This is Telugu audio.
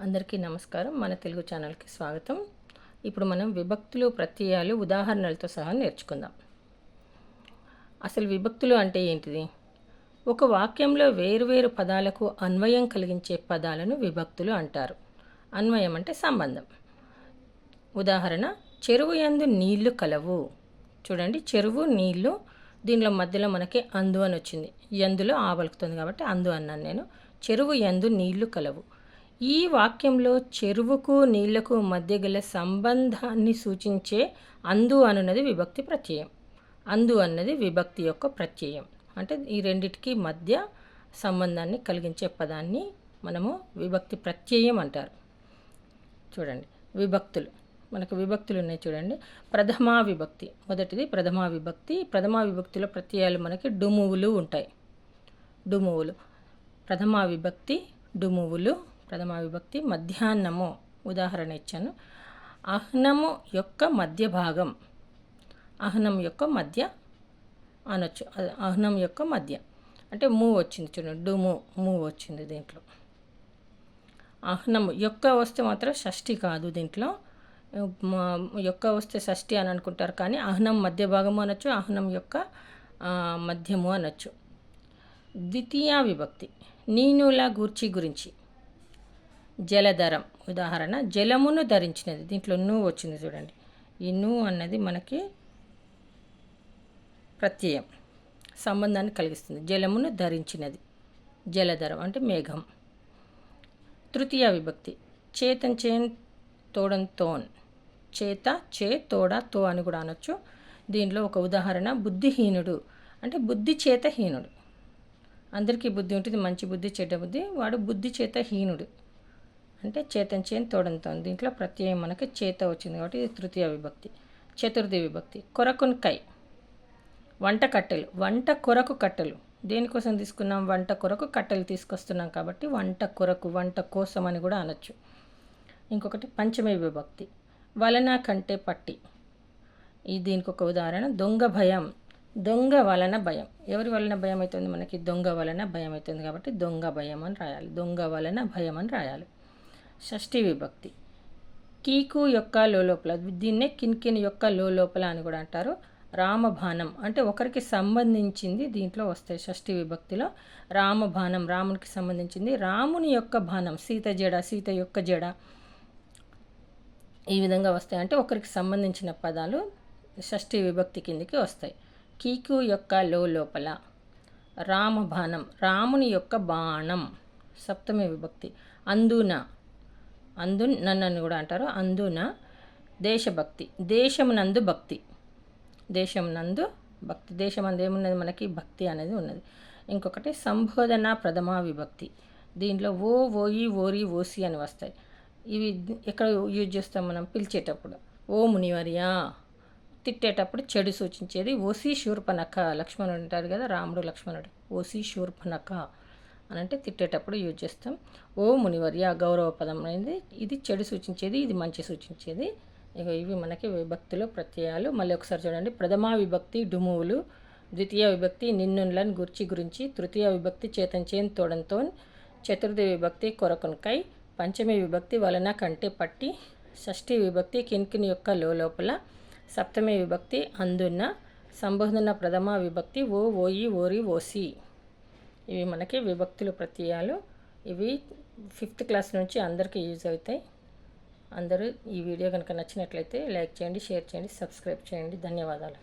అందరికీ నమస్కారం. మన తెలుగు ఛానల్కి స్వాగతం. ఇప్పుడు మనం విభక్తులు ప్రత్యయాలు ఉదాహరణలతో సహా నేర్చుకుందాం. అసలు విభక్తులు అంటే ఏంటిది? ఒక వాక్యంలో వేరువేరు పదాలకు అన్వయం కలిగించే పదాలను విభక్తులు అంటారు. అన్వయం అంటే సంబంధం. ఉదాహరణ, చెరువు యందు నీళ్లు కలవు. చూడండి, చెరువు నీళ్లు, దీనిలో మధ్యలో మనకి అందు అని వచ్చింది. యందులో ఆ పలుకుతుంది కాబట్టి అందు అన్నాను నేను. చెరువు యందు నీళ్లు కలవు. ఈ వాక్యంలో చెరువుకు నీళ్లకు మధ్య గల సంబంధాన్ని సూచించే అందు అనున్నది విభక్తి ప్రత్యయం. అందు అన్నది విభక్తి యొక్క ప్రత్యయం. అంటే ఈ రెండిటికి మధ్య సంబంధాన్ని కలిగించే పదాన్ని మనము విభక్తి ప్రత్యయం అంటారు. చూడండి, విభక్తులు మనకు విభక్తులు ఉన్నాయి. చూడండి, ప్రథమా విభక్తి మొదటిది ప్రథమా విభక్తి. ప్రథమా విభక్తిలో ప్రత్యయాలు మనకి డుమువులు ఉంటాయి. డుమువులు ప్రథమా విభక్తి డుమువులు. ప్రథమా విభక్తి మధ్యాహ్నము ఉదాహరణ ఇచ్చాను. అహ్నము యొక్క మధ్య భాగం, అహ్నం యొక్క మధ్య అనొచ్చు. అహ్నం యొక్క మధ్య అంటే మూ వచ్చింది. చూడండి, డుము మూ వచ్చింది దీంట్లో. అహ్నము యొక్క వస్తే మాత్రం షష్ఠి కాదు. దీంట్లో యొక్క వస్తే షష్ఠి అని అనుకుంటారు, కానీ అహ్నం మధ్య భాగము అనొచ్చు, అహ్నం యొక్క మధ్యము అనొచ్చు. ద్వితీయ విభక్తి నీనుల గూర్చి గురించి. జలధరం ఉదాహరణ, జలమును ధరించినది. దీంట్లో ను వచ్చింది. చూడండి, ఈ ను అన్నది మనకి ప్రత్యయం, సంబంధాన్ని కలిగిస్తుంది. జలమును ధరించినది, జలధరం అంటే మేఘం. తృతీయ విభక్తి చేతన్ చేన్ తోడన్ తోన్. చేత చే తోడ తో అని కూడా అనొచ్చు. దీంట్లో ఒక ఉదాహరణ, బుద్ధిహీనుడు అంటే బుద్ధి చేత హీనుడు. అందరికీ బుద్ధి ఉంటుంది, మంచి బుద్ధి చెడ్డ బుద్ధి. వాడు బుద్ధి చేత హీనుడు అంటే చేతన్ చేన్ తోడంతో. దీంట్లో ప్రత్యయం మనకి చేత వచ్చింది కాబట్టి ఇది తృతీయ విభక్తి. చతుర్థి విభక్తి కొరకున్ కై. వంట కట్టెలు, వంట కొరకు కట్టెలు. దేనికోసం తీసుకున్నాం? వంట కొరకు కట్టెలు తీసుకొస్తున్నాం కాబట్టి వంట కొరకు, వంట కోసం అని కూడా అనొచ్చు. ఇంకొకటి పంచమి విభక్తి వలన కంటే పట్టి. ఈ దీనికి ఒక ఉదాహరణ, దొంగ భయం. దొంగ వలన భయం. ఎవరి వలన భయం అవుతుంది? మనకి దొంగ వలన భయం అవుతుంది కాబట్టి దొంగ భయం అని రాయాలి, దొంగ వలన భయం అని రాయాలి. షష్ఠి విభక్తి కీకు యొక్క లోపల. దీన్నే కిన్కిన్ యొక్క లోపల అని కూడా అంటారు. రామబాణం అంటే ఒకరికి సంబంధించింది దీంట్లో వస్తాయి. షష్ఠి విభక్తిలో రామబాణం, రామునికి సంబంధించింది. రాముని యొక్క బాణం సీత జడ, సీత యొక్క జడ, ఈ విధంగా వస్తాయి. అంటే ఒకరికి సంబంధించిన పదాలు షష్ఠి విభక్తి కిందికి వస్తాయి. కీకు యొక్క లోపల. రామబాణం రాముని యొక్క బాణం. సప్తమి విభక్తి అందున, అందు నన్ను కూడా అంటారు. అందున దేశభక్తి, దేశమునందు భక్తి. దేశమునందు భక్తి, దేశమందు ఏమున్నది? మనకి భక్తి అనేది ఉన్నది. ఇంకొకటి సంబోధన ప్రథమా విభక్తి. దీంట్లో ఓ, ఓయి, ఓరి, ఓసి అని వస్తాయి. ఇవి ఎక్కడ యూజ్ చేస్తాం మనం? పిలిచేటప్పుడు. ఓ మునివర్యా. తిట్టేటప్పుడు చెడు సూచించేది ఓసి శూర్పణఖ. లక్ష్మణుడు అంటారు కదా, రాముడు లక్ష్మణుడు. ఓసి శూర్పణఖ అని అంటే తిట్టేటప్పుడు యూజ్ చేస్తాం. ఓ మునివర్య గౌరవ పదం అనేది. ఇది చెడు సూచించేది, ఇది మంచి సూచించేది. ఇవి మనకి విభక్తులు ప్రత్యయాలు. మళ్ళీ ఒకసారి చూడండి, ప్రథమా విభక్తి డుమువులు. ద్వితీయ విభక్తి నిన్నున్లన్ గురించి. తృతీయ విభక్తి చేతన్ చేన్ తోడంతోన్. చతుర్థి విభక్తి కొరకున్కై. పంచమి విభక్తి వలన కంటే పట్టి. షష్ఠి విభక్తి కిన్కిన్ యొక్క లోపల. సప్తమి విభక్తి అందున్న. సంబోధన ప్రథమా విభక్తి ఓ, ఓయి, ఓరి, ఓసి. ఇవి మనకి విభక్తులు ప్రత్యయాలు. ఇవి 5th క్లాస్ నుంచి అందరికీ యూజ్ అవుతాయి. అందరూ ఈ వీడియో కనుక నచ్చినట్లయితే లైక్ చేయండి, షేర్ చేయండి, సబ్స్క్రైబ్ చేయండి. ధన్యవాదాలు.